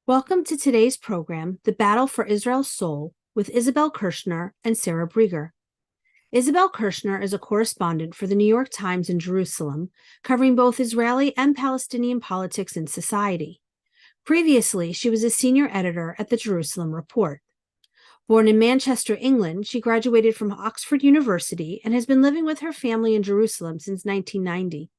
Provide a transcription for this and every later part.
Welcome to today's program, The Battle for Israel's Soul, with Isabel Kershner and Sarah Breger. Isabel Kershner is a correspondent for the New York Times in Jerusalem, covering both Israeli and Palestinian politics and society. Previously, she was a senior editor at the Jerusalem Report. Born in Manchester, England, she graduated from Oxford University and has been living with her family in Jerusalem since 1990.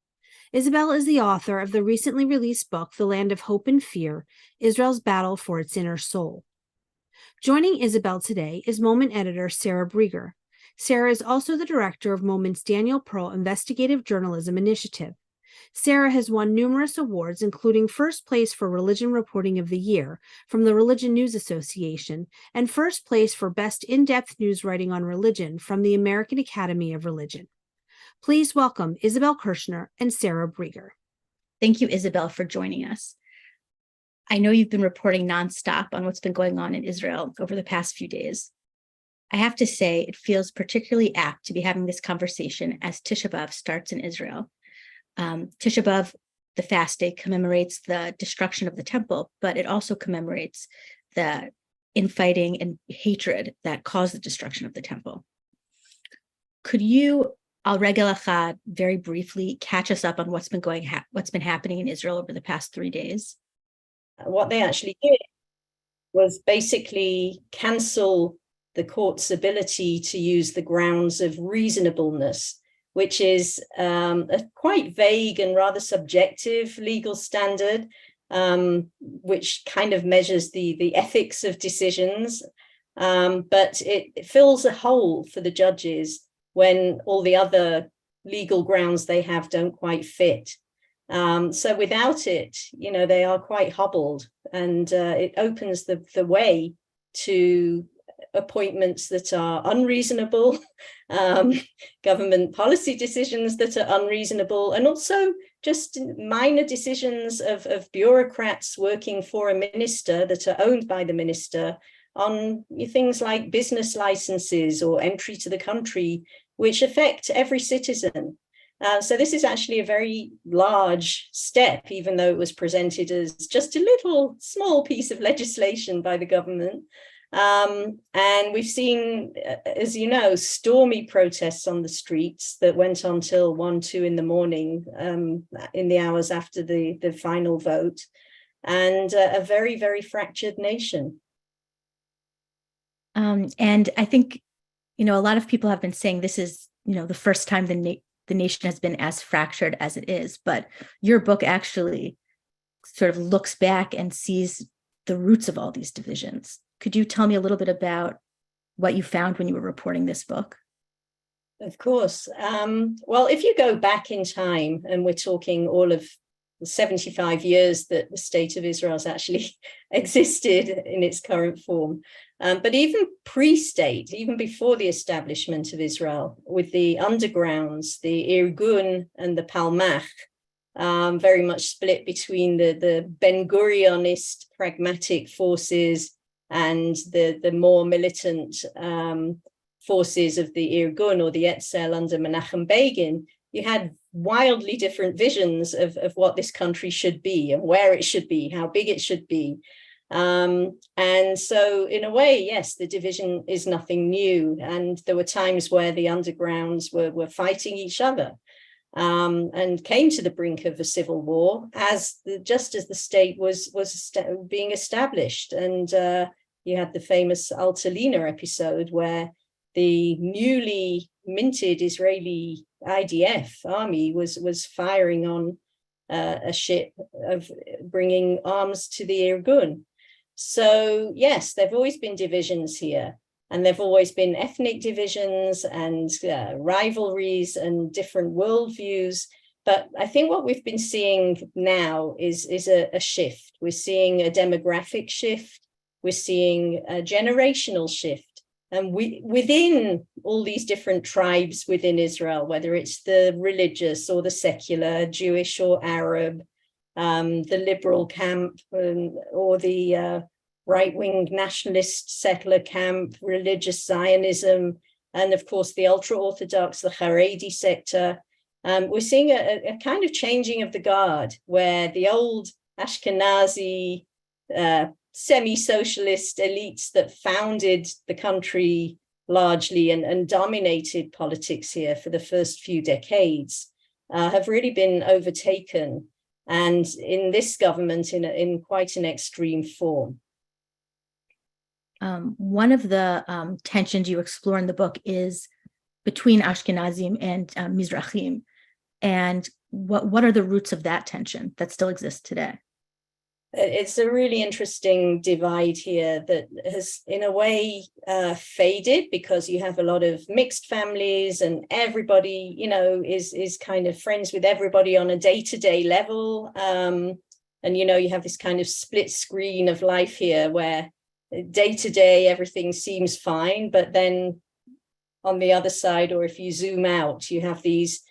Isabel is the author of the recently released book, The Land of Hope and Fear, Israel's Battle for Its Inner Soul. Joining Isabel today is Moment Editor Sarah Breger. Sarah is also the director of Moment's Daniel Pearl Investigative Journalism Initiative. Sarah has won numerous awards, including first place for Religion Reporting of the Year from the Religion News Association and first place for Best In-Depth News Writing on Religion from the American Academy of Religion. Please welcome Isabel Kershner and Sarah Breger. Thank you, Isabel, for joining us. I know you've been reporting nonstop on what's been going on in Israel over the past few days. I have to say, it feels particularly apt to be having this conversation as Tisha B'Av starts in Israel. Tisha B'Av, the fast day, commemorates the destruction of the temple, but it also commemorates the infighting and hatred that caused the destruction of the temple. Could you, al regel achad, very briefly catch us up on what's been happening in Israel over the past 3 days? What they actually did was basically cancel the court's ability to use the grounds of reasonableness, which is a quite vague and rather subjective legal standard, which kind of measures the ethics of decisions, but it fills a hole for the judges when all the other legal grounds they have don't quite fit. So without it, they are quite hobbled, and it opens the way to appointments that are unreasonable, government policy decisions that are unreasonable, and also just minor decisions of bureaucrats working for a minister that are owned by the minister on things like business licenses or entry to the country, which affect every citizen. So this is actually a very large step, even though it was presented as just a little small piece of legislation by the government. And we've seen, as you know, stormy protests on the streets that went on till 1, 2 in the morning, in the hours after the final vote, and a very, very fractured nation. And I think, a lot of people have been saying this is, the first time the nation has been as fractured as it is. But your book actually sort of looks back and sees the roots of all these divisions. Could you tell me a little bit about what you found when you were reporting this book? Of course. Well, if you go back in time, and we're talking all of the 75 years that the state of Israel has actually existed in its current form, but even pre-state, even before the establishment of Israel, with the undergrounds, the Irgun and the Palmach, very much split between the Ben-Gurionist pragmatic forces and the more militant forces of the Irgun or the Etzel under Menachem Begin. You had wildly different visions of what this country should be and where it should be, how big it should be. And so in a way, yes, the division is nothing new. And there were times where the undergrounds were fighting each other, and came to the brink of a civil war just as the state was being established. And you had the famous Altalena episode where the newly minted Israeli IDF army was firing on a ship of bringing arms to the Irgun. So yes, there've always been divisions here, and there've always been ethnic divisions and rivalries and different worldviews. But I think what we've been seeing now is a shift. We're seeing a demographic shift. We're seeing a generational shift. And within all these different tribes within Israel, whether it's the religious or the secular, Jewish or Arab, the liberal camp or the right-wing nationalist settler camp, religious Zionism, and of course the ultra-Orthodox, the Haredi sector, we're seeing a kind of changing of the guard, where the old Ashkenazi semi-socialist elites that founded the country largely and dominated politics here for the first few decades have really been overtaken, and in this government in quite an extreme form. One of the tensions you explore in the book is between Ashkenazim and Mizrahim. And what are the roots of that tension that still exists today? It's a really interesting divide here that has, in a way, faded, because you have a lot of mixed families and everybody, is kind of friends with everybody on a day-to-day level. And, you have this kind of split screen of life here where day-to-day everything seems fine, but then on the other side, or if you zoom out, you have these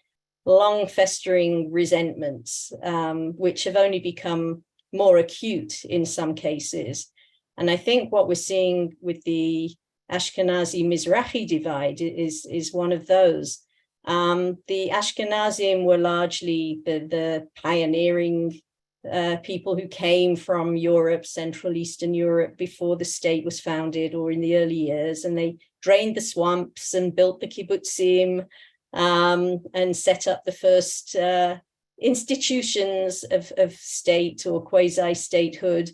long festering resentments, which have only become more acute in some cases. And I think what we're seeing with the Ashkenazi-Mizrahi divide is one of those. The Ashkenazim were largely the pioneering people who came from Europe, Central Eastern Europe, before the state was founded or in the early years, and they drained the swamps and built the kibbutzim and set up the first institutions of state or quasi-statehood.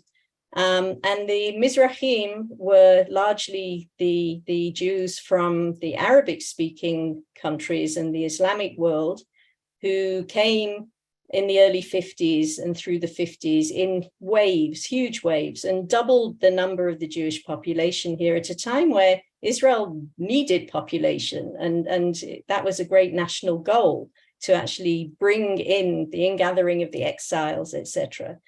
And the Mizrahim were largely the Jews from the Arabic-speaking countries and the Islamic world who came in the early 50s and through the 50s in waves, huge waves, and doubled the number of the Jewish population here at a time where Israel needed population. And that was a great national goal, to actually bring in the ingathering of the exiles, etc.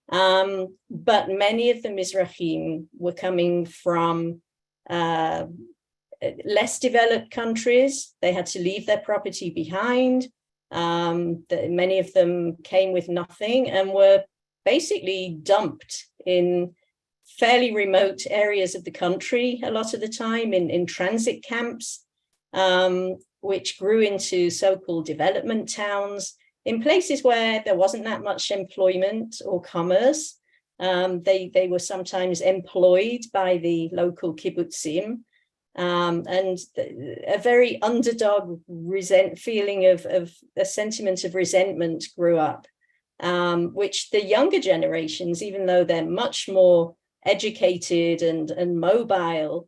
But many of the Mizrahim were coming from less developed countries. They had to leave their property behind. Many of them came with nothing and were basically dumped in fairly remote areas of the country, a lot of the time in transit camps, which grew into so-called development towns in places where there wasn't that much employment or commerce. They were sometimes employed by the local kibbutzim, and a very underdog feeling of a sentiment of resentment grew up, which the younger generations, even though they're much more educated and mobile,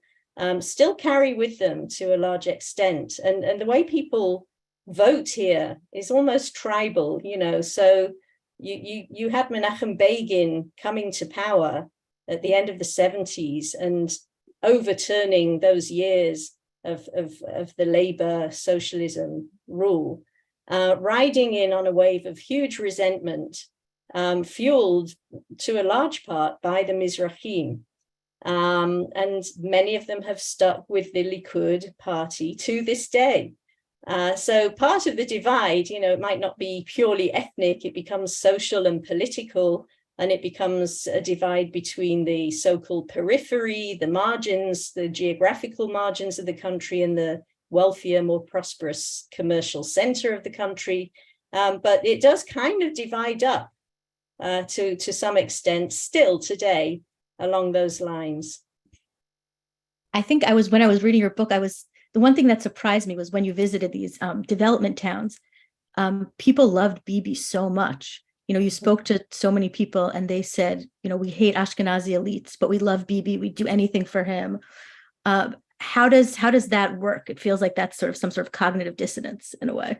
still carry with them to a large extent. And the way people vote here is almost tribal, so you had Menachem Begin coming to power at the end of the 70s and overturning those years of the labor socialism rule, riding in on a wave of huge resentment, fueled to a large part by the Mizrahim. And many of them have stuck with the Likud party to this day. So part of the divide, it might not be purely ethnic, it becomes social and political, and it becomes a divide between the so-called periphery, the margins, the geographical margins of the country, and the wealthier, more prosperous commercial center of the country. But it does kind of divide up to some extent still today along those lines. I think when I was reading your book, the one thing that surprised me was when you visited these development towns, people loved Bibi so much. You spoke to so many people and they said, we hate Ashkenazi elites, but we love Bibi. We'd do anything for him. How does that work? It feels like that's sort of some sort of cognitive dissonance in a way.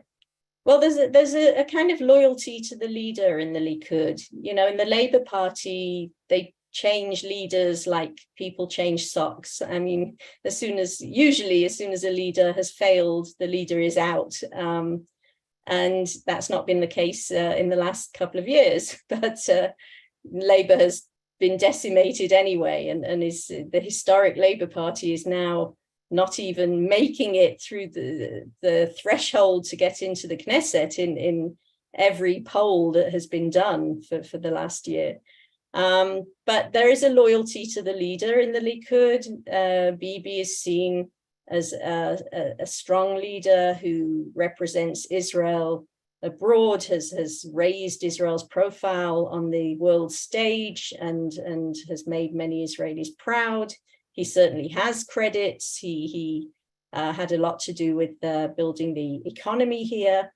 Well, there's a kind of loyalty to the leader in the Likud. In the Labour Party, they change leaders like people change socks. I mean, as soon as a leader has failed, the leader is out. And that's not been the case in the last couple of years. But Labour has been decimated anyway, and the historic Labour Party is now not even making it through the threshold to get into the Knesset in every poll that has been done for the last year. But there is a loyalty to the leader in the Likud. Bibi is seen as a strong leader who represents Israel abroad, has raised Israel's profile on the world stage and has made many Israelis proud. He certainly has credits. He had a lot to do with building the economy here.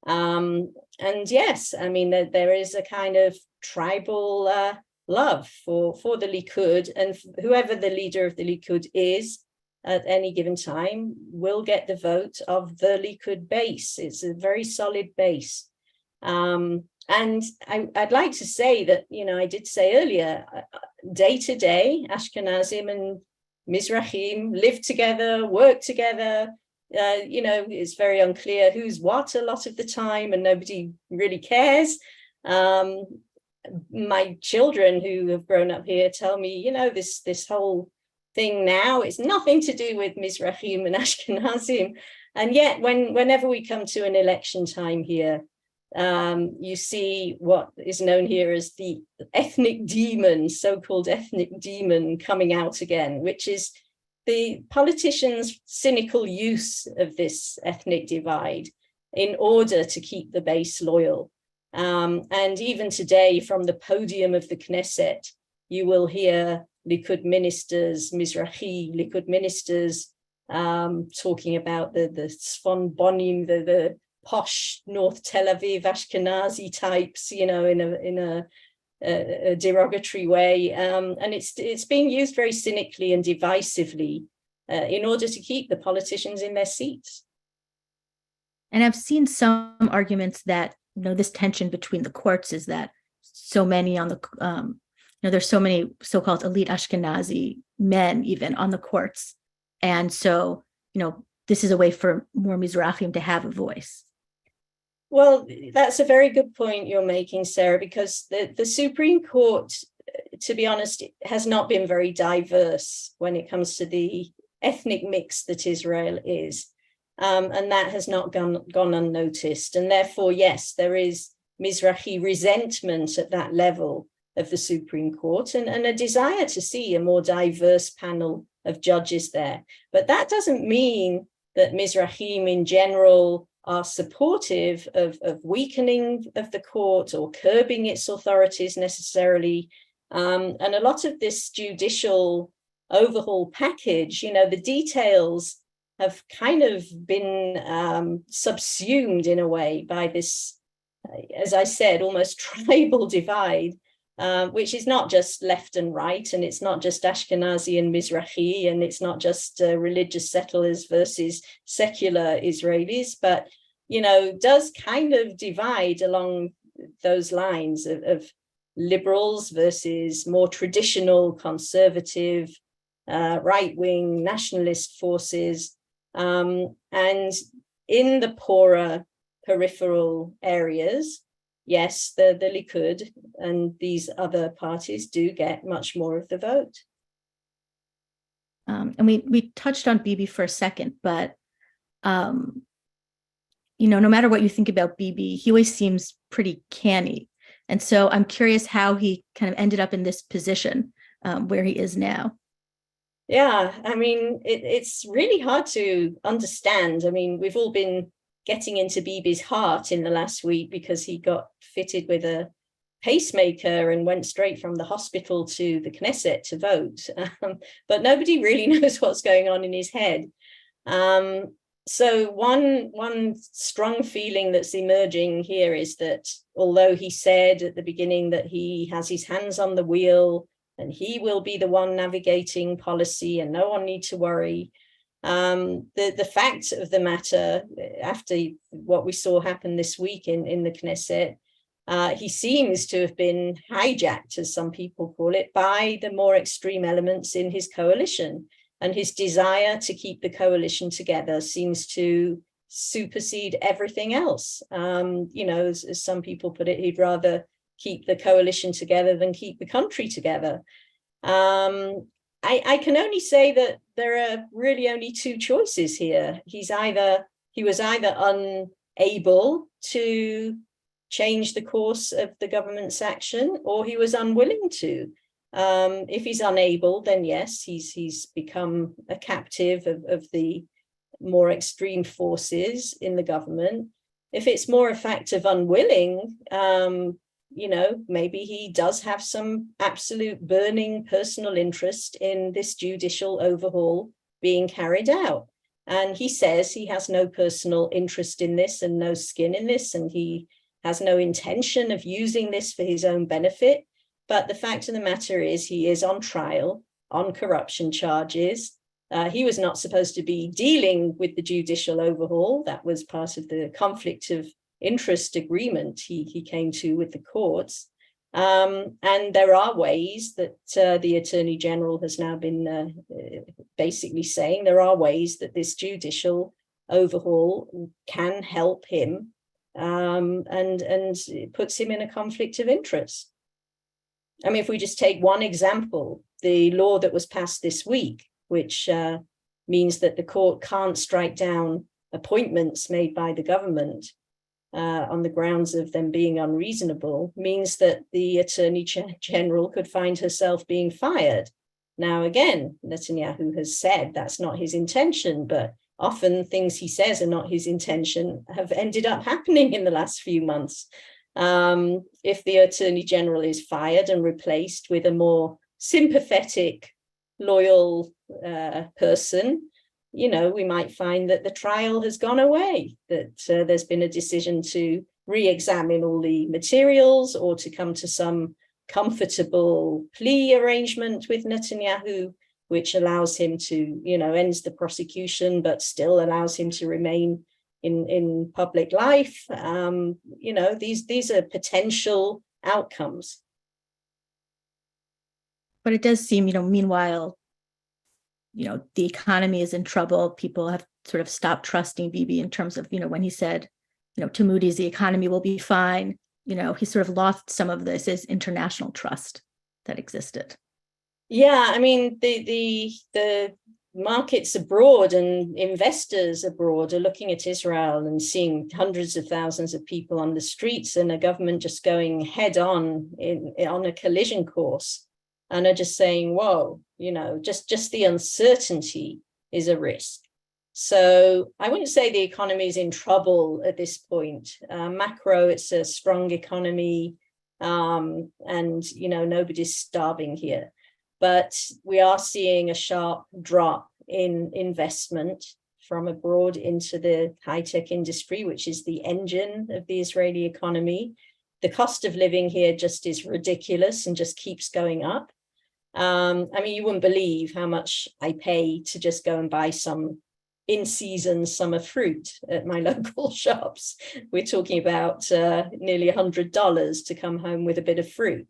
And yes, I mean, there is a kind of tribal love for the Likud, and whoever the leader of the Likud is at any given time will get the vote of the Likud base. It's a very solid base. And I'd like to say that, I did say earlier, day to day, Ashkenazim and Mizrahim live together, work together. It's very unclear who's what a lot of the time, and nobody really cares. My children who have grown up here tell me, this whole thing now is nothing to do with Mizrahim and Ashkenazim. And yet, whenever we come to an election time here, you see what is known here as the ethnic demon, so-called ethnic demon, coming out again, which is the politicians' cynical use of this ethnic divide in order to keep the base loyal. And even today, from the podium of the Knesset, you will hear Likud ministers, Mizrahi Likud ministers, talking about the Sfon Bonim, the posh North Tel Aviv Ashkenazi types, in a derogatory way, and it's being used very cynically and divisively in order to keep the politicians in their seats. And I've seen some arguments that this tension between the courts is that so many on the there's so many so-called elite Ashkenazi men even on the courts, and so this is a way for more Mizrahim to have a voice. Well, that's a very good point you're making, Sarah, because the Supreme Court, to be honest, has not been very diverse when it comes to the ethnic mix that Israel is. And that has not gone unnoticed. And therefore, yes, there is Mizrahi resentment at that level of the Supreme Court and a desire to see a more diverse panel of judges there. But that doesn't mean that Mizrahim in general are supportive of weakening of the court or curbing its authorities necessarily. And a lot of this judicial overhaul package, the details have kind of been subsumed in a way by this, as I said, almost tribal divide, which is not just left and right, and it's not just Ashkenazi and Mizrahi, and it's not just religious settlers versus secular Israelis, but, does kind of divide along those lines of liberals versus more traditional conservative right-wing nationalist forces. And in the poorer peripheral areas, yes, the Likud and these other parties do get much more of the vote. And we touched on Bibi for a second, but no matter what you think about Bibi, he always seems pretty canny. And so I'm curious how he kind of ended up in this position where he is now. Yeah, I mean, it's really hard to understand. I mean, we've all been getting into Bibi's heart in the last week because he got fitted with a pacemaker and went straight from the hospital to the Knesset to vote. But nobody really knows what's going on in his head. So one strong feeling that's emerging here is that although he said at the beginning that he has his hands on the wheel and he will be the one navigating policy and no one need to worry, the fact of the matter, after what we saw happen this week in the Knesset, he seems to have been hijacked, as some people call it, by the more extreme elements in his coalition. And his desire to keep the coalition together seems to supersede everything else. As some people put it, he'd rather keep the coalition together than keep the country together. I can only say that there are really only two choices here. He was either unable to change the course of the government's action, or he was unwilling to. If he's unable, then yes, he's become a captive of the more extreme forces in the government. if it's more a fact of unwilling, maybe he does have some absolute burning personal interest in this judicial overhaul being carried out. And he says he has no personal interest in this and no skin in this, and he has no intention of using this for his own benefit. But the fact of the matter is he is on trial on corruption charges. He was not supposed to be dealing with the judicial overhaul. That was part of the conflict of interest agreement he came to with the courts. And there are ways that the Attorney General has now been basically saying there are ways that this judicial overhaul can help him, and it puts him in a conflict of interest. I mean, if we just take one example, the law that was passed this week, which means that the court can't strike down appointments made by the government on the grounds of them being unreasonable, means that the Attorney General could find herself being fired. Now, again, Netanyahu has said that's not his intention, but often things he says are not his intention have ended up happening in the last few months. If the Attorney General is fired and replaced with a more sympathetic, loyal person, we might find that the trial has gone away, that there's been a decision to re-examine all the materials or to come to some comfortable plea arrangement with Netanyahu, which allows him to, ends the prosecution, but still allows him to remain in public life. These are potential outcomes. But it does seem, meanwhile, the economy is in trouble. People have sort of stopped trusting Bibi in terms of, when he said, to Moody's, the economy will be fine. He sort of lost some of this as international trust that existed. Yeah, I mean, the markets abroad and investors abroad are looking at Israel and seeing hundreds of thousands of people on the streets and a government just going head on a collision course, and are just saying, whoa, just the uncertainty is a risk. So I wouldn't say the economy is in trouble at this point. Macro, it's a strong economy, and nobody's starving here. But we are seeing a sharp drop in investment from abroad into the high-tech industry, which is the engine of the Israeli economy. The cost of living here just is ridiculous and just keeps going up. You wouldn't believe how much I pay to just go and buy some in-season summer fruit at my local shops. We're talking about nearly $100 to come home with a bit of fruit.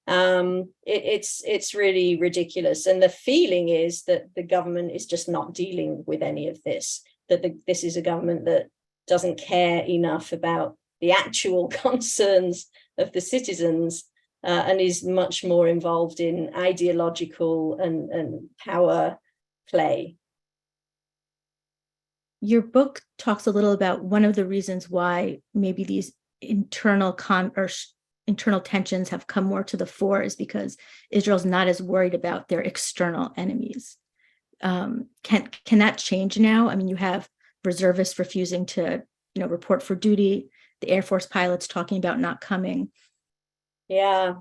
It's really ridiculous. And the feeling is that the government is just not dealing with any of this, that this is a government that doesn't care enough about the actual concerns of the citizens, and is much more involved in ideological and power play. Your book talks a little about one of the reasons why maybe these internal tensions have come more to the fore is because Israel's not as worried about their external enemies. Can that change now? I mean, you have reservists refusing to, report for duty, the Air Force pilots talking about not coming. Yeah,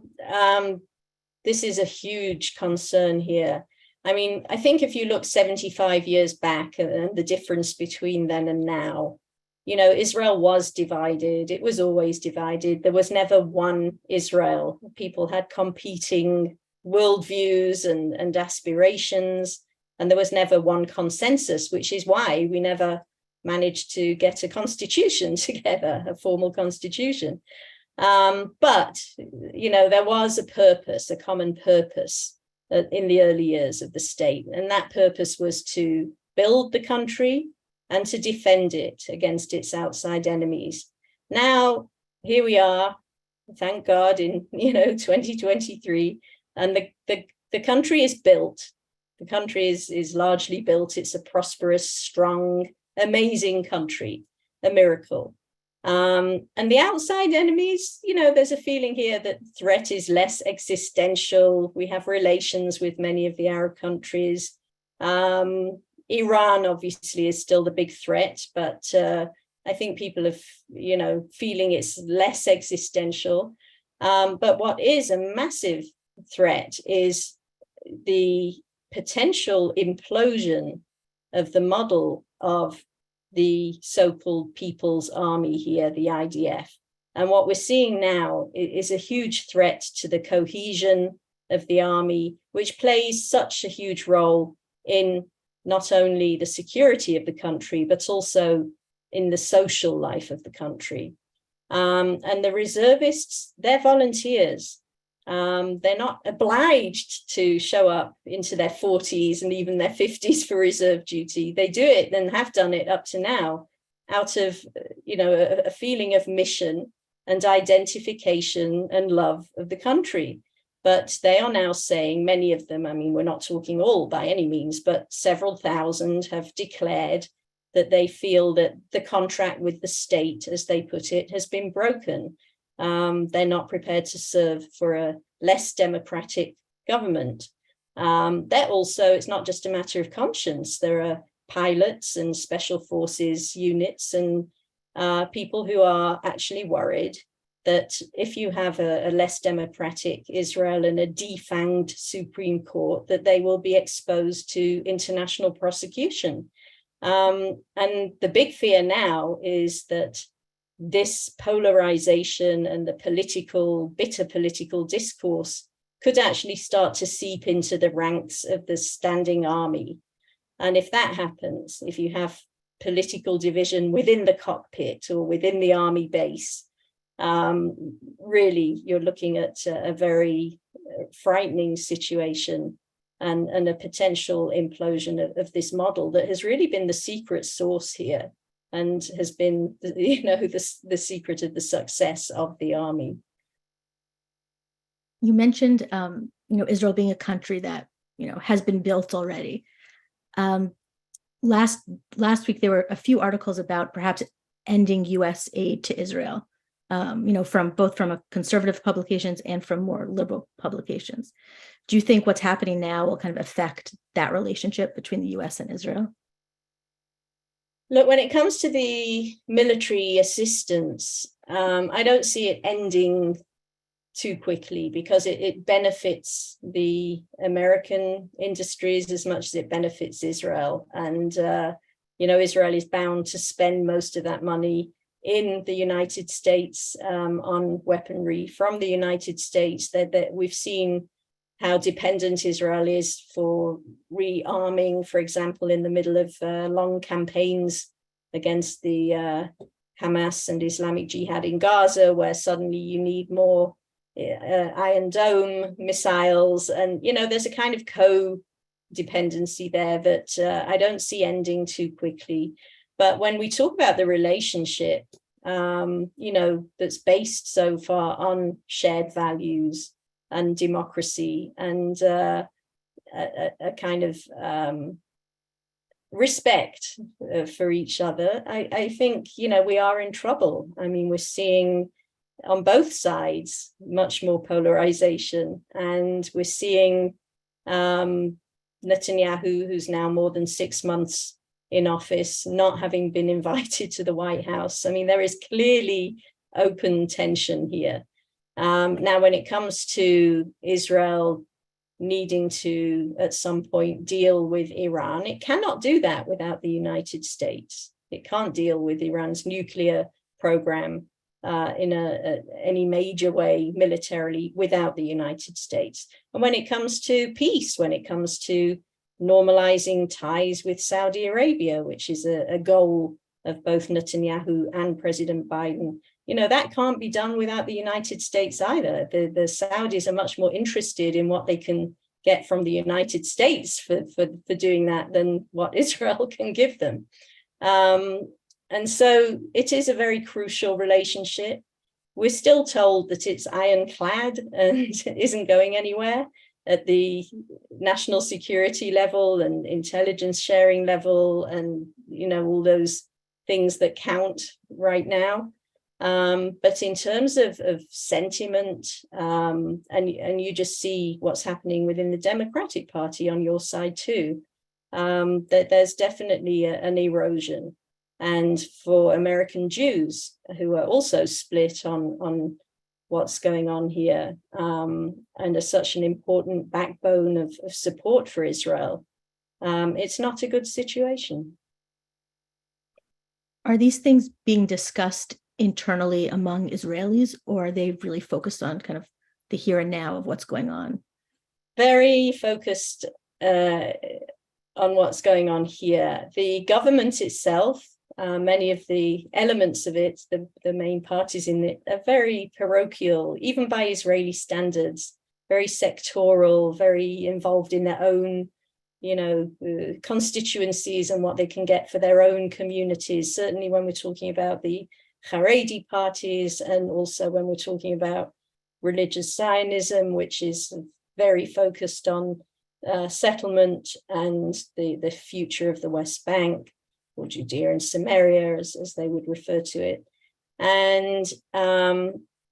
this is a huge concern here. I mean, I think if you look 75 years back and the difference between then and now, Israel was divided. It was always divided. There was never one Israel. People had competing worldviews and aspirations, and there was never one consensus, which is why we never managed to get a constitution together, a formal constitution. But there was a purpose, a common purpose in the early years of the state. And that purpose was to build the country and to defend it against its outside enemies. Now, here we are, thank God, in 2023, and the country is built. The country is largely built. It's a prosperous, strong, amazing country, a miracle. And the outside enemies, there's a feeling here that threat is less existential. We have relations with many of the Arab countries. Iran obviously is still the big threat, but I think people are, feeling it's less existential. But what is a massive threat is the potential implosion of the model of the so-called People's Army here, the IDF. And what we're seeing now is a huge threat to the cohesion of the army, which plays such a huge role in not only the security of the country, but also in the social life of the country. And the reservists, they're volunteers. They're not obliged to show up into their 40s and even their 50s for reserve duty. They do it and have done it up to now out of, a feeling of mission and identification and love of the country. But they are now saying, many of them, I mean, we're not talking all by any means, but several thousand have declared that they feel that the contract with the state, as they put it, has been broken. They're not prepared to serve for a less democratic government. They're also, it's not just a matter of conscience. There are pilots and special forces units and people who are actually worried that if you have a less democratic Israel and a defanged Supreme Court, that they will be exposed to international prosecution. And the big fear now is that this polarization and the bitter political discourse could actually start to seep into the ranks of the standing army. And if that happens, if you have political division within the cockpit or within the army base, really you're looking at a very frightening situation and a potential implosion of this model that has really been the secret sauce here and has been, the secret of the success of the army. You mentioned, Israel being a country that, has been built already. Last week, there were a few articles about perhaps ending U.S. aid to Israel, from conservative publications and from more liberal publications. Do you think what's happening now will kind of affect that relationship between the U.S. and Israel? Look, when it comes to the military assistance, I don't see it ending too quickly because it benefits the American industries as much as it benefits Israel. And, Israel is bound to spend most of that money in the United States on weaponry from the United States. That we've seen how dependent Israel is for rearming, for example, in the middle of long campaigns against the Hamas and Islamic Jihad in Gaza, where suddenly you need more Iron Dome missiles. And, there's a kind of co-dependency there that I don't see ending too quickly. But when we talk about the relationship, that's based so far on shared values and democracy and a kind of respect for each other, I think, we are in trouble. I mean, we're seeing on both sides much more polarization, and we're seeing Netanyahu, who's now more than 6 months in office, not having been invited to the White House. I mean, there is clearly open tension here. Now, when it comes to Israel needing to, at some point, deal with Iran, it cannot do that without the United States. It can't deal with Iran's nuclear program in any major way militarily without the United States. And when it comes to peace, when it comes to normalizing ties with Saudi Arabia, which is a goal of both Netanyahu and President Biden, that can't be done without the United States either. The Saudis are much more interested in what they can get from the United States for doing that than what Israel can give them. And so it is a very crucial relationship. We're still told that it's ironclad and isn't going anywhere at the national security level and intelligence sharing level and, all those things that count right now. But in terms of sentiment, and you just see what's happening within the Democratic Party on your side too, that there's definitely an erosion. and for American Jews, who are also split on what's going on here, and are such an important backbone of support for Israel. It's not a good situation. Are these things being discussed internally among Israelis, or are they really focused on kind of the here and now of what's going on? Very focused on what's going on here. The government itself, many of the elements of it, the main parties in it, are very parochial, even by Israeli standards, very sectoral, very involved in their own constituencies and what they can get for their own communities. Certainly when we're talking about the Haredi parties, and also when we're talking about religious Zionism, which is very focused on settlement and the future of the West Bank, or Judea and Samaria, as they would refer to it. And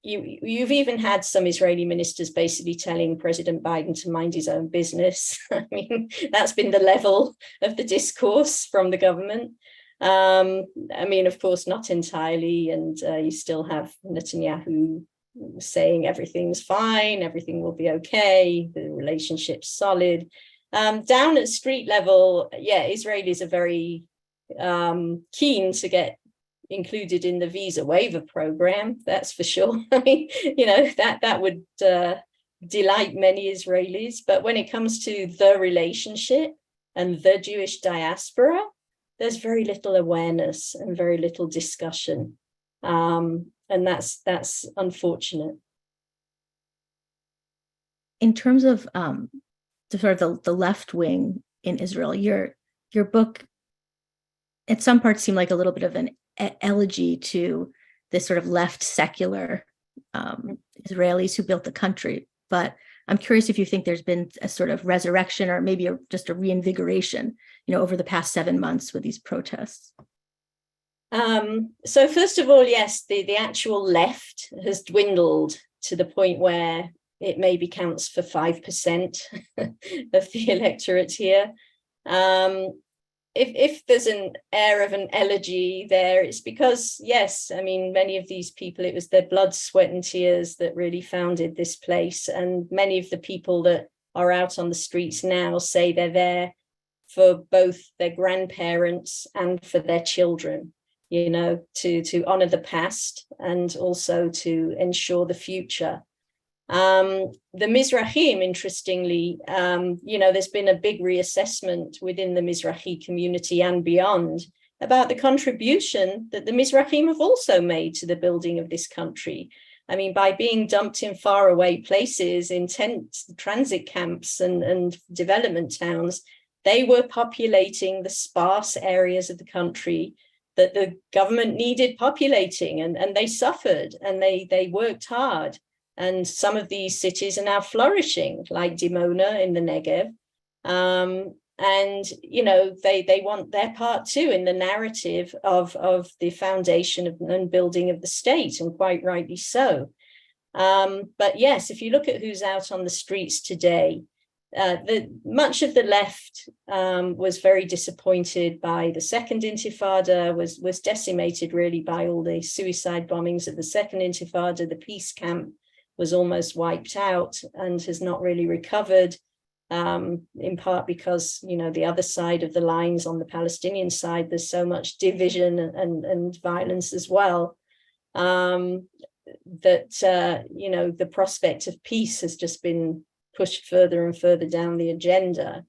you've even had some Israeli ministers basically telling President Biden to mind his own business. I mean, that's been the level of the discourse from the government. I mean, of course, not entirely. And you still have Netanyahu saying everything's fine, everything will be okay, the relationship's solid. Down at street level, Israelis are very keen to get included in the visa waiver program, that's for sure. I mean, that would delight many Israelis. But when it comes to the relationship and the Jewish diaspora, there's very little awareness and very little discussion. And that's unfortunate. In terms of the left wing in Israel, your book, at some parts, seemed like a little bit of an elegy to this sort of left secular Israelis who built the country. But I'm curious if you think there's been a sort of resurrection, or maybe just a reinvigoration, over the past 7 months with these protests. So first of all, yes, the actual left has dwindled to the point where it maybe counts for 5% of the electorate here. If there's an air of an elegy there, it's because, yes, I mean, many of these people, it was their blood, sweat and tears that really founded this place. And many of the people that are out on the streets now say they're there for both their grandparents and for their children, to honor the past and also to ensure the future. The Mizrahim, interestingly, there's been a big reassessment within the Mizrahi community and beyond about the contribution that the Mizrahim have also made to the building of this country. I mean, by being dumped in faraway places, in tent transit camps and development towns, they were populating the sparse areas of the country that the government needed populating, and they suffered and they worked hard. And some of these cities are now flourishing, like Dimona in the Negev. And, they want their part too in the narrative of the foundation and building of the state, and quite rightly so. But yes, if you look at who's out on the streets today, much of the left was very disappointed by the Second Intifada, was decimated really by all the suicide bombings of the Second Intifada. The peace camp was almost wiped out and has not really recovered, in part because, the other side of the lines on the Palestinian side, there's so much division and violence as well, that, the prospect of peace has just been pushed further and further down the agenda.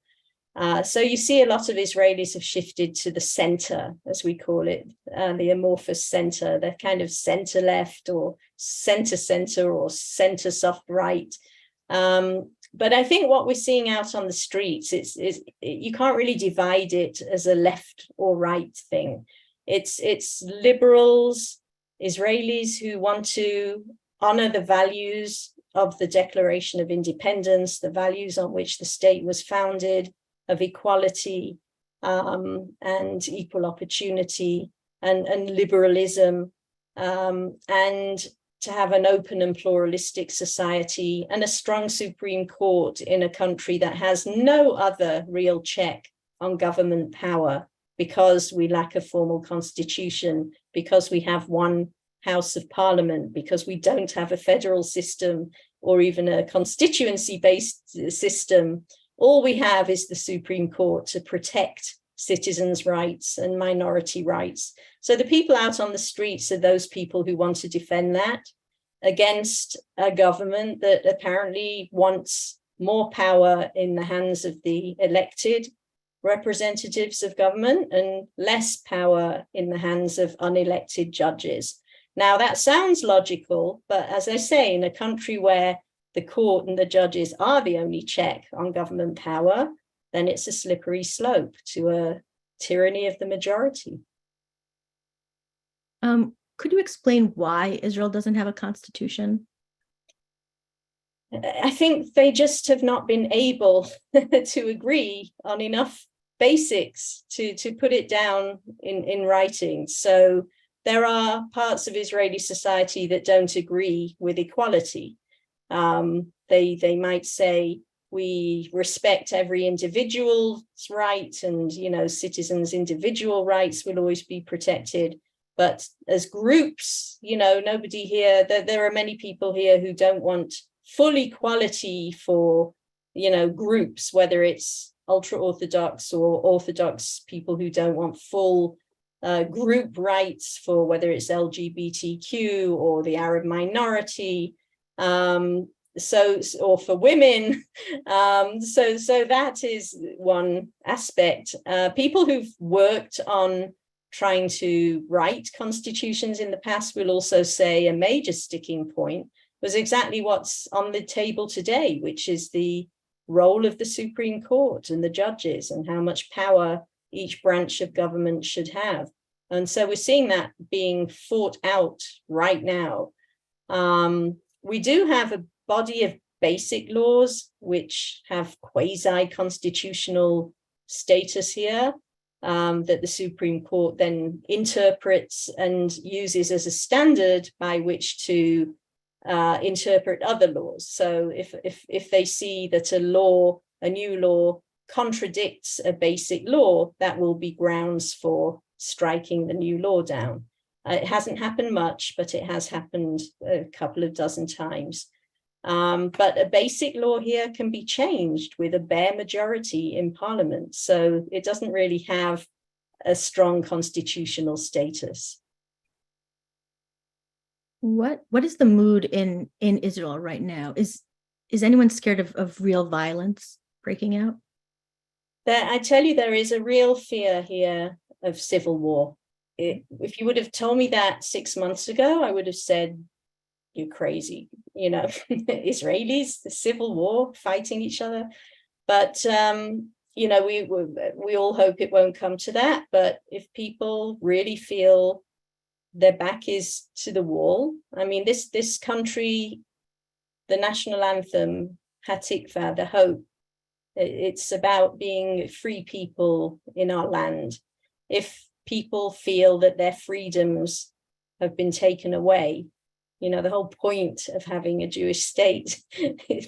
So you see a lot of Israelis have shifted to the center, as we call it, the amorphous center. They're kind of center left or center or center soft right. But I think what we're seeing out on the streets is you can't really divide it as a left or right thing. It's liberals, Israelis who want to honor the values of the Declaration of Independence, the values on which the state was founded, of equality and equal opportunity and liberalism, and to have an open and pluralistic society and a strong Supreme Court in a country that has no other real check on government power because we lack a formal constitution, because we have one House of Parliament, because we don't have a federal system or even a constituency-based system. All we have is the Supreme Court to protect citizens' rights and minority rights. So the people out on the streets are those people who want to defend that against a government that apparently wants more power in the hands of the elected representatives of government and less power in the hands of unelected judges. Now, that sounds logical, but as I say, in a country where the court and the judges are the only check on government power, then it's a slippery slope to a tyranny of the majority. Could you explain why Israel doesn't have a constitution? I think they just have not been able to agree on enough basics to put it down in writing. So there are parts of Israeli society that don't agree with equality. They might say, we respect every individual's right, and citizens' individual rights will always be protected. But as groups, nobody here, there are many people here who don't want full equality for, groups, whether it's ultra-Orthodox or Orthodox people who don't want full group rights for whether it's LGBTQ or the Arab minority, or for women. So that is one aspect. People who've worked on trying to write constitutions in the past will also say a major sticking point was exactly what's on the table today, which is the role of the Supreme Court and the judges and how much power each branch of government should have. And so we're seeing that being fought out right now. We do have a body of basic laws which have quasi-constitutional status here, that the Supreme Court then interprets and uses as a standard by which to interpret other laws. So if they see that a new law contradicts a basic law, that will be grounds for striking the new law down. It hasn't happened much, but it has happened a couple of dozen times. But a basic law here can be changed with a bare majority in Parliament. So it doesn't really have a strong constitutional status. What is the mood in Israel right now? Is anyone scared of real violence breaking out? I tell you, there is a real fear here of civil war. If you would have told me that 6 months ago, I would have said, you're crazy, Israelis, the civil war, fighting each other. But, we all hope it won't come to that. But if people really feel their back is to the wall, I mean, this country, the national anthem, Hatikva, the hope, it's about being free people in our land. If people feel that their freedoms have been taken away, the whole point of having a Jewish state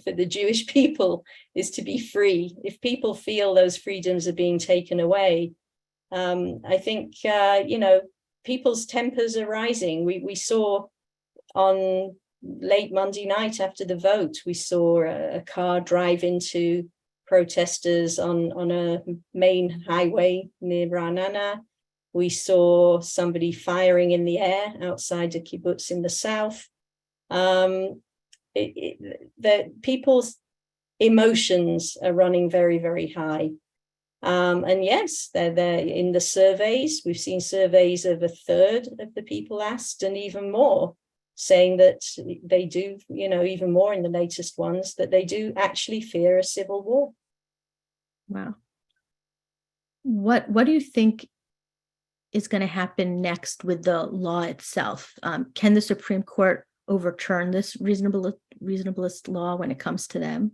for the Jewish people is to be free. If people feel those freedoms are being taken away, I think, people's tempers are rising. We saw on late Monday night after the vote, we saw a car drive into protesters on a main highway near Ra'anana. We saw somebody firing in the air outside a kibbutz in the south. The people's emotions are running very, very high. And yes, they're in the surveys. We've seen surveys of a third of the people asked, and even more, saying that they do, even more in the latest ones, that they do actually fear a civil war. Wow. What do you think is going to happen next with the law itself? Can the Supreme Court overturn this reasonablest law when it comes to them?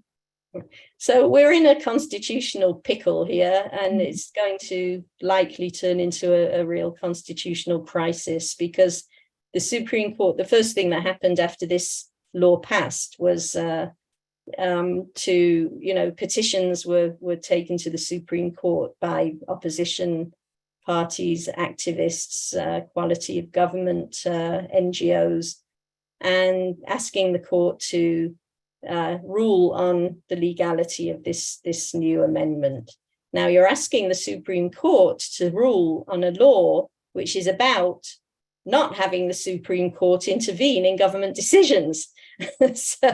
So we're in a constitutional pickle here, and it's going to likely turn into a real constitutional crisis, because the Supreme Court, the first thing that happened after this law passed was petitions were taken to the Supreme Court by opposition parties, activists, quality of government, NGOs, and asking the court to rule on the legality of this new amendment. Now, you're asking the Supreme Court to rule on a law which is about not having the Supreme Court intervene in government decisions. So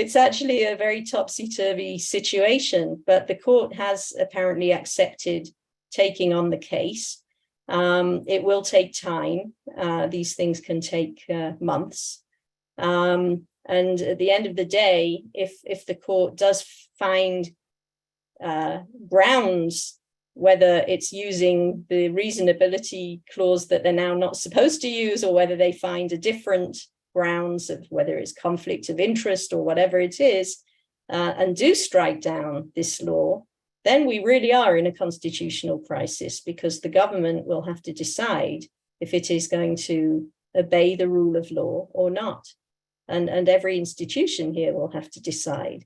it's actually a very topsy-turvy situation, but the court has apparently accepted taking on the case. It will take time. These things can take months. And at the end of the day, if the court does find grounds, whether it's using the reasonability clause that they're now not supposed to use, or whether they find a different grounds of whether it's conflict of interest or whatever it is, and do strike down this law, then we really are in a constitutional crisis, because the government will have to decide if it is going to obey the rule of law or not. And every institution here will have to decide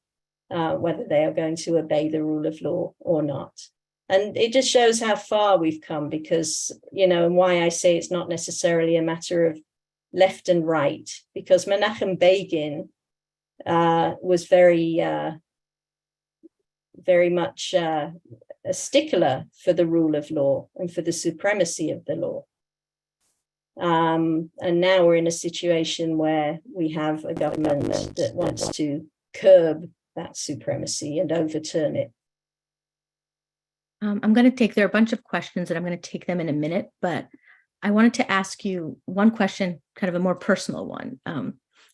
whether they are going to obey the rule of law or not. And it just shows how far we've come, because, and why I say it's not necessarily a matter of left and right, because Menachem Begin was very much a stickler for the rule of law and for the supremacy of the law. And now we're in a situation where we have a government that wants to curb that supremacy and overturn it. I'm going to there are a bunch of questions, and I'm going to take them in a minute, but I wanted to ask you one question, kind of a more personal one.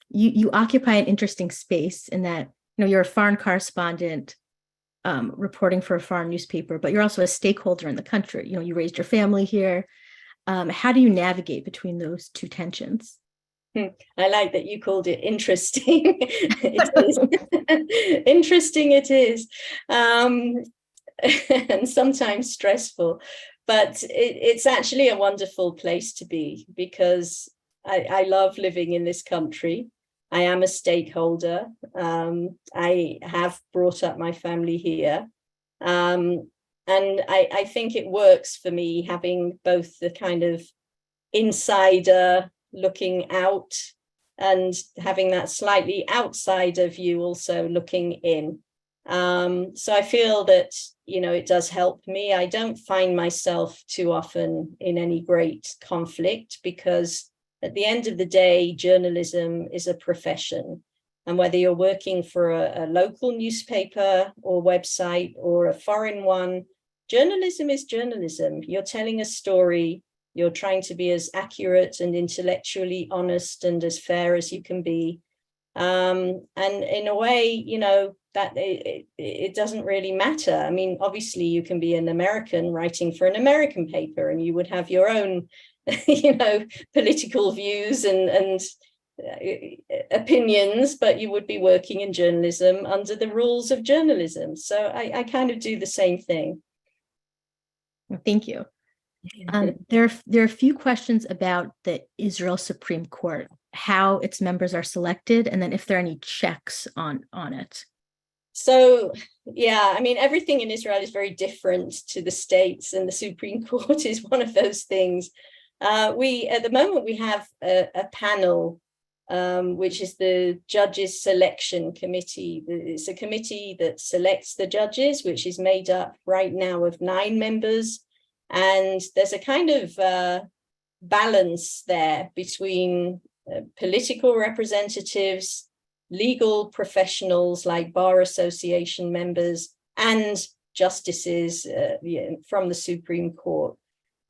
You occupy an interesting space in that, you're a foreign correspondent reporting for a foreign newspaper, but you're also a stakeholder in the country. You raised your family here. How do you navigate between those two tensions? I like that you called it interesting. It is. Interesting it is. And sometimes stressful, but it's actually a wonderful place to be, because I love living in this country. I am a stakeholder. I have brought up my family here. And I think it works for me, having both the kind of insider looking out and having that slightly outsider view also looking in. So I feel that, it does help me. I don't find myself too often in any great conflict, because at the end of the day, journalism is a profession. And whether you're working for a local newspaper or website or a foreign one, journalism is journalism. You're telling a story. You're trying to be as accurate and intellectually honest and as fair as you can be. And in a way, that it doesn't really matter. I mean, obviously, you can be an American writing for an American paper, and you would have your own, political views and opinions, but you would be working in journalism under the rules of journalism. So I kind of do the same thing. Thank you. There are a few questions about the Israel Supreme Court, how its members are selected, and then if there are any checks on it. So, yeah, I mean, everything in Israel is very different to the States, and the Supreme Court is one of those things. At the moment, we have a panel, which is the Judges Selection Committee. It's a committee that selects the judges, which is made up right now of 9 members. And there's a kind of balance there between political representatives, legal professionals like bar association members, and justices from the Supreme Court.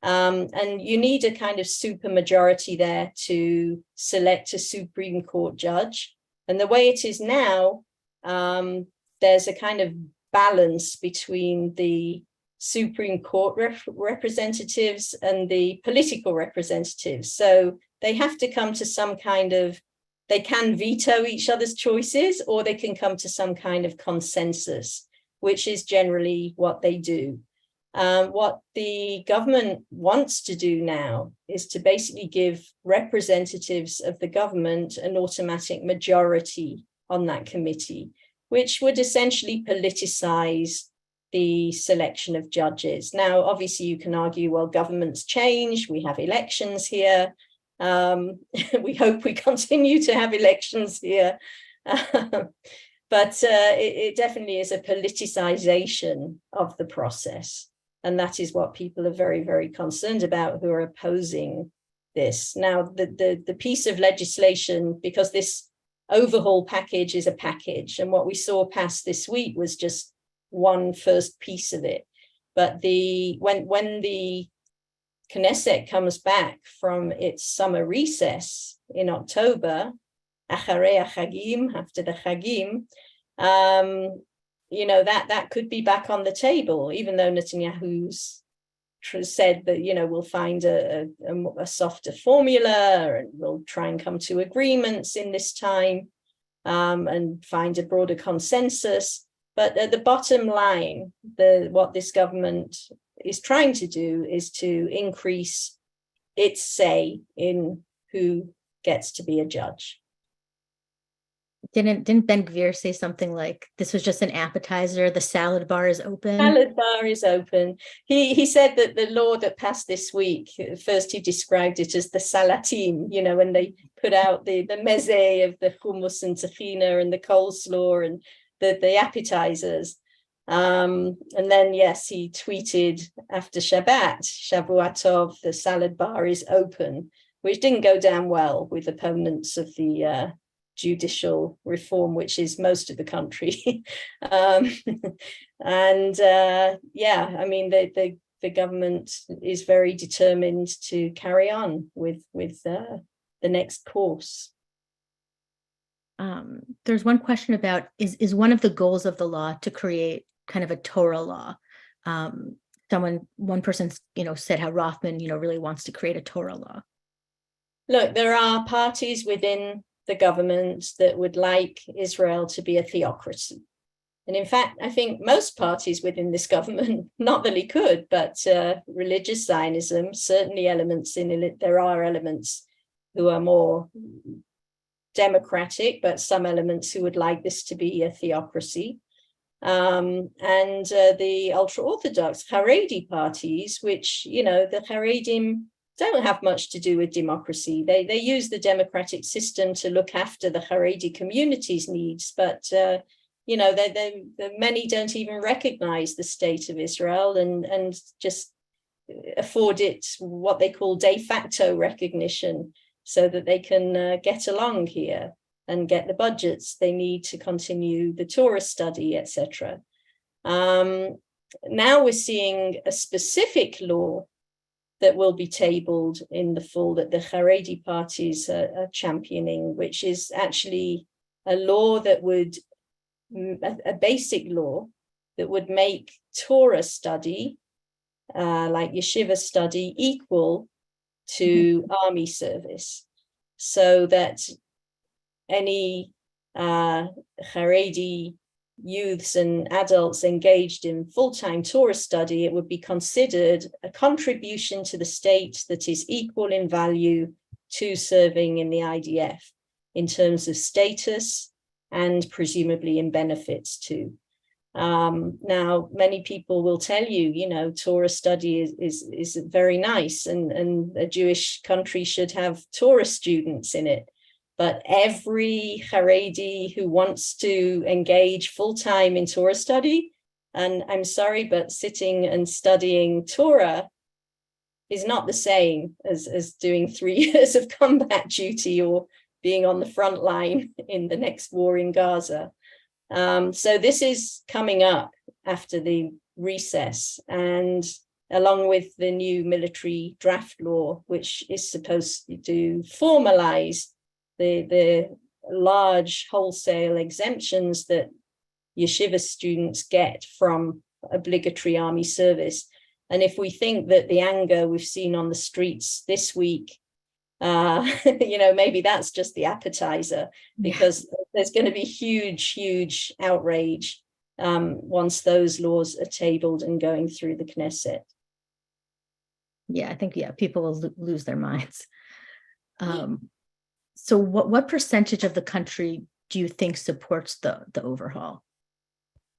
And you need a kind of supermajority there to select a Supreme Court judge. And the way it is now, there's a kind of balance between the Supreme Court representatives and the political representatives. So they have to come to some kind of, they can veto each other's choices, or they can come to some kind of consensus, which is generally what they do. What the government wants to do now is to basically give representatives of the government an automatic majority on that committee, which would essentially politicize the selection of judges. Now, obviously, you can argue, well, governments change, we have elections here. We hope we continue to have elections here. But it definitely is a politicization of the process. And that is what people are very, very concerned about who are opposing this. Now, the piece of legislation, because this overhaul package is a package, and what we saw passed this week was just one first piece of it. But when the Knesset comes back from its summer recess in October, Acharei Chagim, after the Chagim, that could be back on the table, even though Netanyahu's said that, we'll find a softer formula and we'll try and come to agreements in this time and find a broader consensus. But at the bottom line, what this government is trying to do is to increase its say in who gets to be a judge. Didn't Ben-Gvir say something like, this was just an appetizer, the salad bar is open? Salad bar is open. He said that the law that passed this week, first he described it as the salatim, when they put out the mezeh of the hummus and tahina and the coleslaw and the appetizers. And then, yes, he tweeted after Shabbat, Shavua Tov, the salad bar is open, which didn't go down well with opponents of the judicial reform, which is most of the country. The government is very determined to carry on with the next course. There's one question about, is one of the goals of the law to create kind of a Torah law? One person, said how Rothman, really wants to create a Torah law. Look, there are parties within the government that would like Israel to be a theocracy. And in fact, I think most parties within this government, not the Likud, but religious Zionism, certainly elements in it, there are elements who are more democratic, but some elements who would like this to be a theocracy. The ultra-Orthodox Haredi parties, which, the Haredim don't have much to do with democracy. They use the democratic system to look after the Haredi community's needs, but many don't even recognize the state of Israel and just afford it what they call de facto recognition, so that they can get along here and get the budgets they need to continue the Torah study, etc. Now we're seeing a specific law that will be tabled in the fall that the Haredi parties are championing, which is actually a law that would, a basic law that would make Torah study, like yeshiva study, equal to army service, so that any Haredi youths and adults engaged in full-time Torah study, it would be considered a contribution to the state that is equal in value to serving in the IDF in terms of status and presumably in benefits too. Now, many people will tell you, Torah study is very nice and a Jewish country should have Torah students in it. But every Haredi who wants to engage full-time in Torah study, and I'm sorry, but sitting and studying Torah is not the same as doing 3 years of combat duty or being on the front line in the next war in Gaza. So this is coming up after the recess, and along with the new military draft law, which is supposed to formalize the large wholesale exemptions that yeshiva students get from obligatory army service. And if we think that the anger we've seen on the streets this week, maybe that's just the appetizer, because there's going to be huge outrage once those laws are tabled and going through the Knesset. Yeah, I think, people will lose their minds. So what percentage of the country do you think supports the overhaul?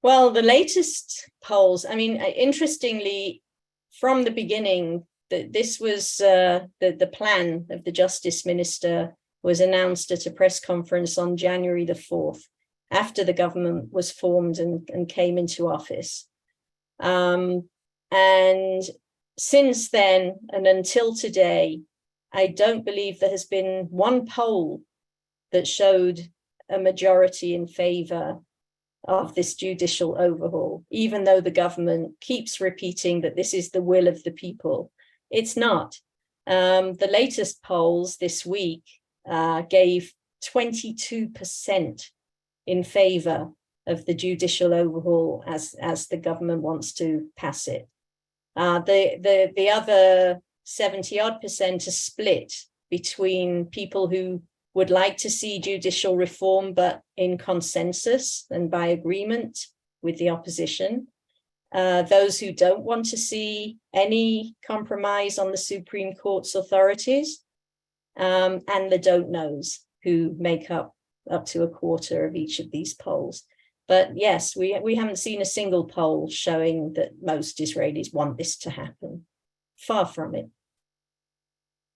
Well, the latest polls, I mean, interestingly, from the beginning, this was the plan of the Justice Minister was announced at a press conference on January the 4th, after the government was formed and came into office. And since then, and until today, I don't believe there has been one poll that showed a majority in favor of this judicial overhaul, even though the government keeps repeating that this is the will of the people. It's not. The latest polls this week gave 22% in favor of the judicial overhaul as the government wants to pass it. The other 70-odd% are split between people who would like to see judicial reform, but in consensus and by agreement with the opposition. Those who don't want to see any compromise on the Supreme Court's authorities, and the don't knows, who make up to a quarter of each of these polls. But yes, we haven't seen a single poll showing that most Israelis want this to happen. Far from it.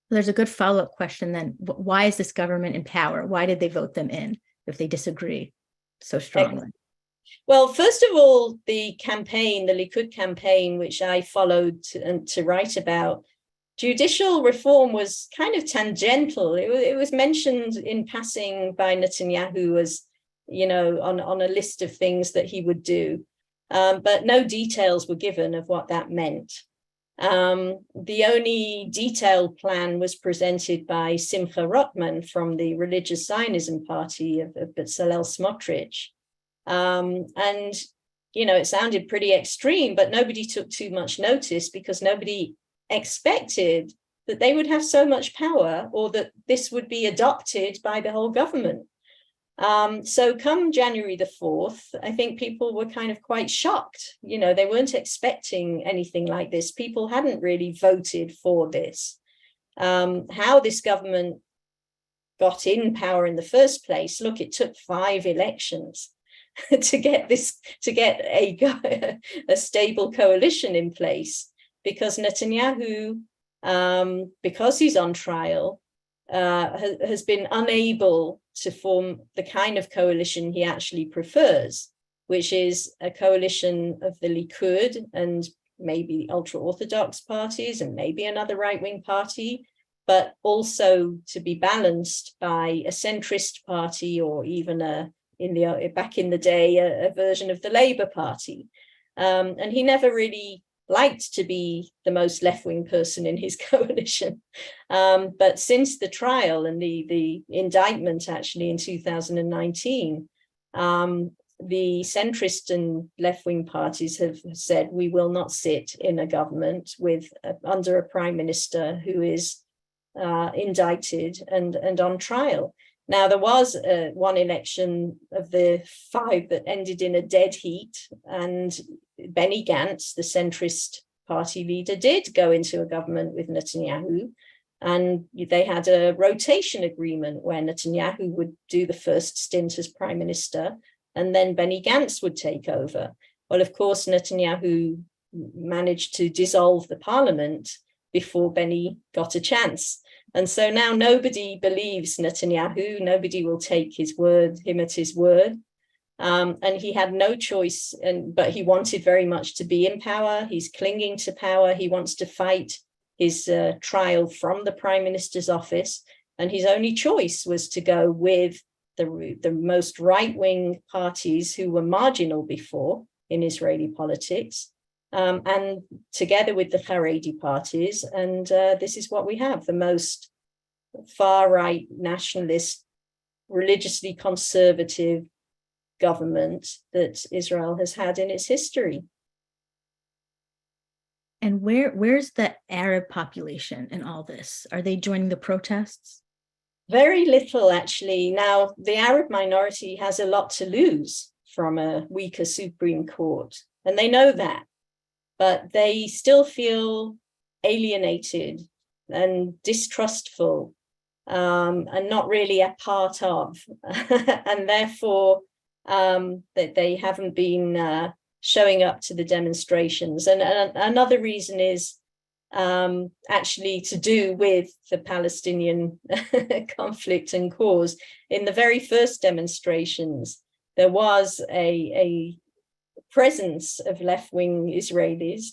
There's a good follow-up question then. Why is this government in power? Why did they vote them in if they disagree so strongly? Well, first of all, the campaign, the Likud campaign, which I followed to write about, judicial reform was kind of tangential. It was mentioned in passing by Netanyahu as, on a list of things that he would do. But no details were given of what that meant. The only detailed plan was presented by Simcha Rotman from the Religious Zionism Party of Bezalel Smotrich. And, it sounded pretty extreme, but nobody took too much notice because nobody expected that they would have so much power or that this would be adopted by the whole government. So come January the 4th, I think people were kind of quite shocked. They weren't expecting anything like this. People hadn't really voted for this. How this government got in power in the first place, look, it took 5 elections to get a stable coalition in place, because Netanyahu, because he's on trial, has been unable to form the kind of coalition he actually prefers, which is a coalition of the Likud and maybe ultra-Orthodox parties and maybe another right-wing party, but also to be balanced by a centrist party or even back in the day, a version of the Labour Party. And he never really liked to be the most left-wing person in his coalition. But since the trial and the indictment actually in 2019, the centrist and left-wing parties have said, we will not sit in a government under a prime minister who is indicted and on trial. Now, there was one election of the 5 that ended in a dead heat, and Benny Gantz, the centrist party leader, did go into a government with Netanyahu, and they had a rotation agreement where Netanyahu would do the first stint as prime minister, and then Benny Gantz would take over. Well, of course, Netanyahu managed to dissolve the parliament before Benny got a chance. And so now nobody believes Netanyahu, nobody will take him at his word. And he had no choice, but he wanted very much to be in power. He's clinging to power. He wants to fight his trial from the prime minister's office. And his only choice was to go with the most right-wing parties who were marginal before in Israeli politics, and together with the Haredi parties. And this is what we have, the most far-right, nationalist, religiously conservative government that Israel has had in its history. And where's the Arab population in all this? Are they joining the protests? Very little, actually. Now, the Arab minority has a lot to lose from a weaker Supreme Court, and they know that. But they still feel alienated and distrustful, and not really a part of. And therefore, that they haven't been showing up to the demonstrations. And another reason is actually to do with the Palestinian conflict and cause. In the very first demonstrations, there was a presence of left-wing Israelis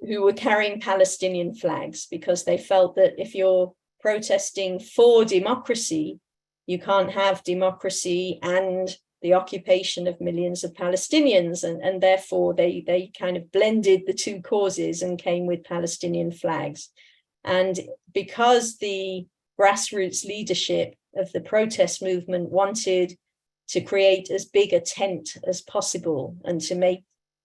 who were carrying Palestinian flags, because they felt that if you're protesting for democracy, you can't have democracy and the occupation of millions of Palestinians, and therefore they kind of blended the two causes and came with Palestinian flags. And because the grassroots leadership of the protest movement wanted to create as big a tent as possible and to make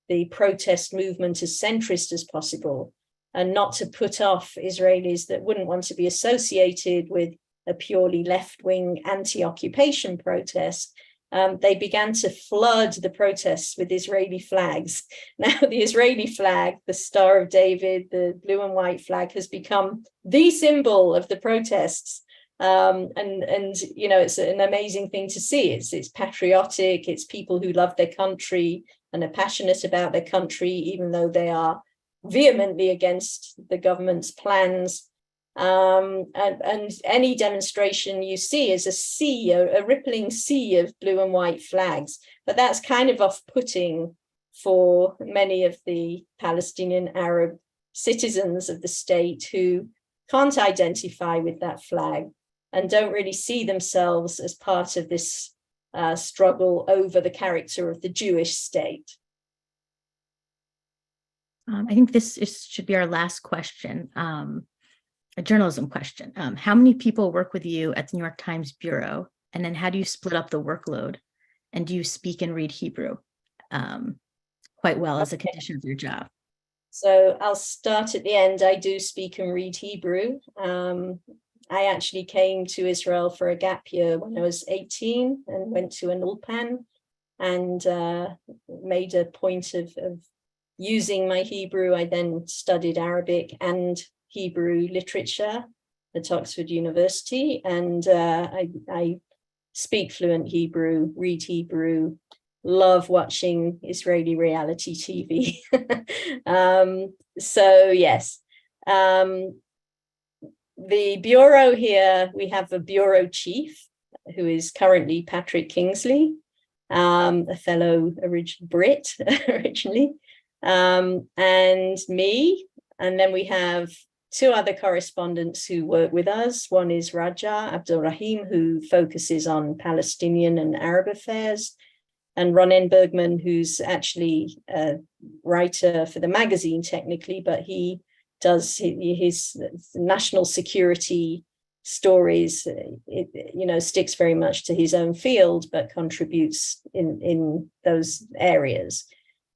the protest movement as centrist as possible, and not to put off Israelis that wouldn't want to be associated with a purely left-wing anti-occupation protest, they began to flood the protests with Israeli flags. Now, the Israeli flag, the Star of David, the blue and white flag, has become the symbol of the protests. And you know, it's an amazing thing to see. It's patriotic. It's people who love their country and are passionate about their country, even though they are vehemently against the government's plans. And any demonstration you see is a sea, a rippling sea of blue and white flags. But that's kind of off-putting for many of the Palestinian Arab citizens of the state who can't identify with that flag and don't really see themselves as part of this struggle over the character of the Jewish state. I think should be our last question, a journalism question. How many people work with you at the New York Times Bureau? And then how do you split up the workload? And do you speak and read Hebrew quite well as a condition of your job? So I'll start at the end. I do speak and read Hebrew. I actually came to Israel for a gap year when I was 18 and went to an ulpan and made a point of using my Hebrew. I then studied Arabic and Hebrew literature at Oxford University, and I speak fluent Hebrew, read Hebrew, love watching Israeli reality TV. So yes. The bureau here, we have a bureau chief who is currently Patrick Kingsley, a fellow Brit originally, and me. And then we have two other correspondents who work with us. One is Raja Abdul Rahim, who focuses on Palestinian and Arab affairs, and Ronen Bergman, who's actually a writer for the magazine technically, but he does his national security stories. It sticks very much to his own field, but contributes in those areas.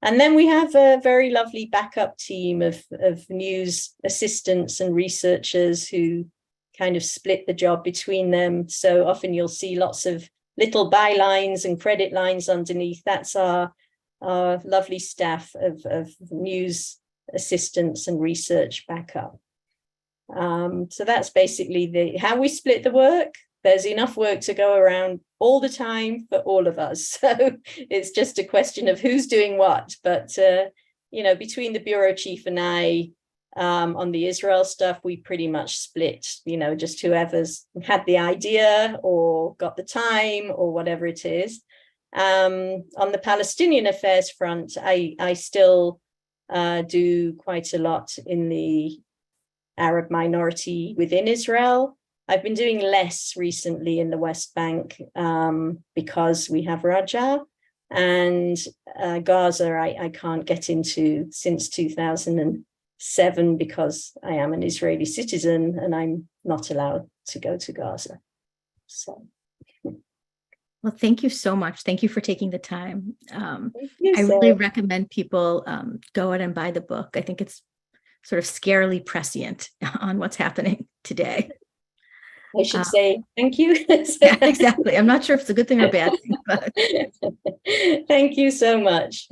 And then we have a very lovely backup team of news assistants and researchers who kind of split the job between them. So often you'll see lots of little bylines and credit lines underneath. That's our lovely staff of news assistants and research backup. So that's basically how we split the work. There's enough work to go around all the time for all of us. So it's just a question of who's doing what. But, between the bureau chief and I, on the Israel stuff, we pretty much split, just whoever's had the idea or got the time or whatever it is. On the Palestinian affairs front, I still do quite a lot in the Arab minority within Israel. I've been doing less recently in the West Bank because we have Raja, and Gaza I can't get into since 2007 because I am an Israeli citizen and I'm not allowed to go to Gaza. So. Well, thank you so much. Thank you for taking the time. You, I really recommend people go out and buy the book. I think it's sort of scarily prescient on what's happening today. I should say thank you. Yeah, exactly. I'm not sure if it's a good thing or a bad thing, but thank you so much.